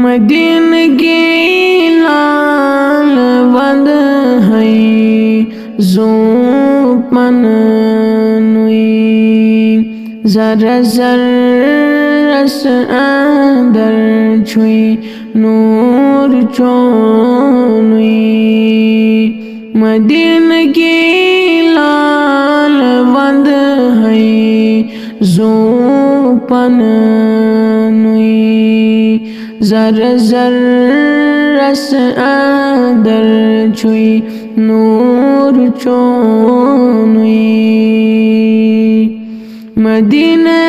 मदीनगी लाल वद है ज़ोपन नुई ज़र ज़र रस अंदर छुई नूर चोनुई मदीनगी लाल वद है ज़ोपन नुई ज़र ज़र रस अंदर छुई नूर चोनुई मदीने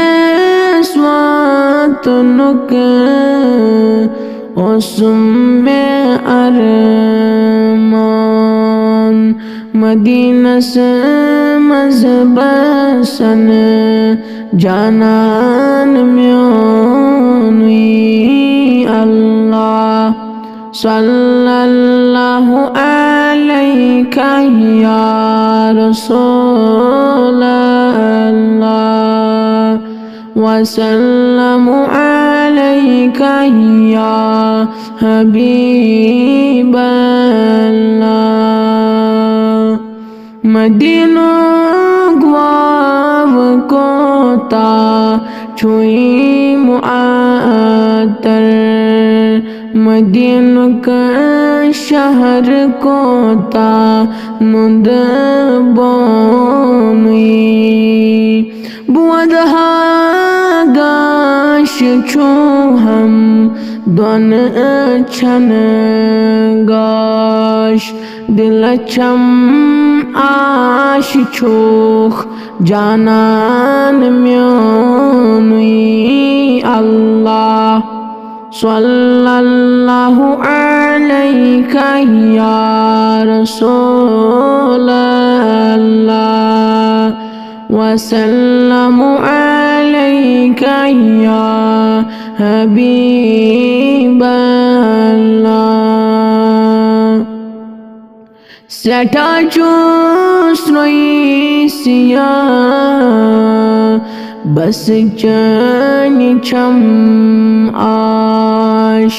स्वात नुक ओसुम्मे अरमान मदीना से मज़बसन जानान म्योनुई अल्लाह सल्लल्लाहु अलैका या रसूल अल्लाह वसल्लमु अलैका या हबीब अल्लाह मदीनो ग्वाव कोता छुई मुआतर मदीन का शहर कोता मुंद बोनुई बुअदहा गाश छो हम दोन छन गाश दिल छम आश छोख जानान म्योनुई अल्लाह सल्लल्लाहु अलैका या रसूल अल्लाह वसल्लमु अलैका या हबीब अल्लाह सटा चूस रोई सिया बस जान छम आश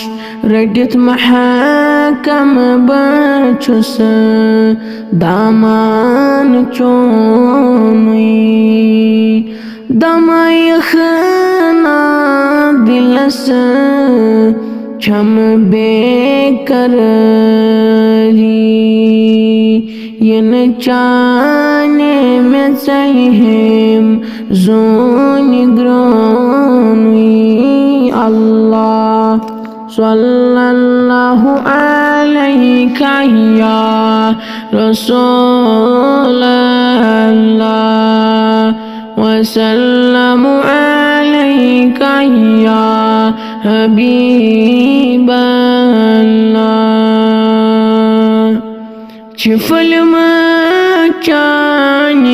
रडित महकम बचुस दामान चोनुई दमयखना दिलस छम बेकरारी यन चाने में सहेम जोन ग्रोनुई अल्लाह सल्लल्लाहु अलैका या रसूल अल्लाह वसल्लमु अलैका या हबीब अल्लाह चिफल चान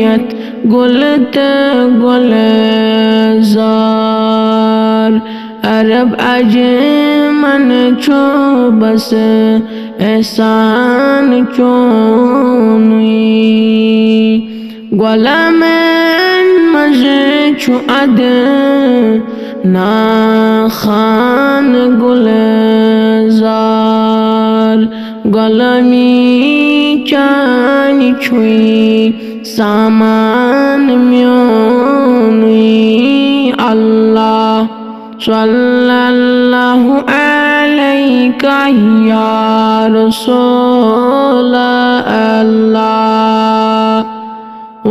यत गुलत गुलजार अरब अजमन छो बस एहसान चोनुई गुलामन मज छो अद ना खान गुलजार गुलामी चानी छुई सामान म्योनुई अल्लाह सल्लल्लाहु अलैका या रसूल अल्लाह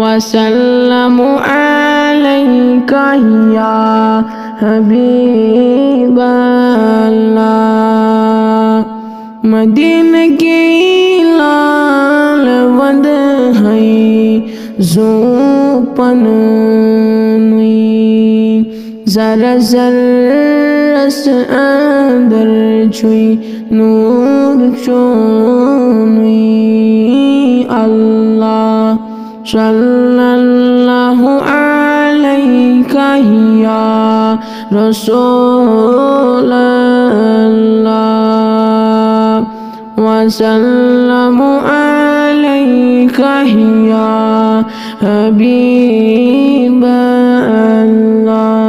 वसल्लमु अलैका या हबीब अल्लाह मदीनगी लाल वद है ज़ोपन नुई ज़र ज़र रस अंदर छुई नूर चोनुई अल्लाह सल्लल्लाहु अलैका या रसूल अल्लाह वसल्लमु अलैका या हबीब अल्लाह।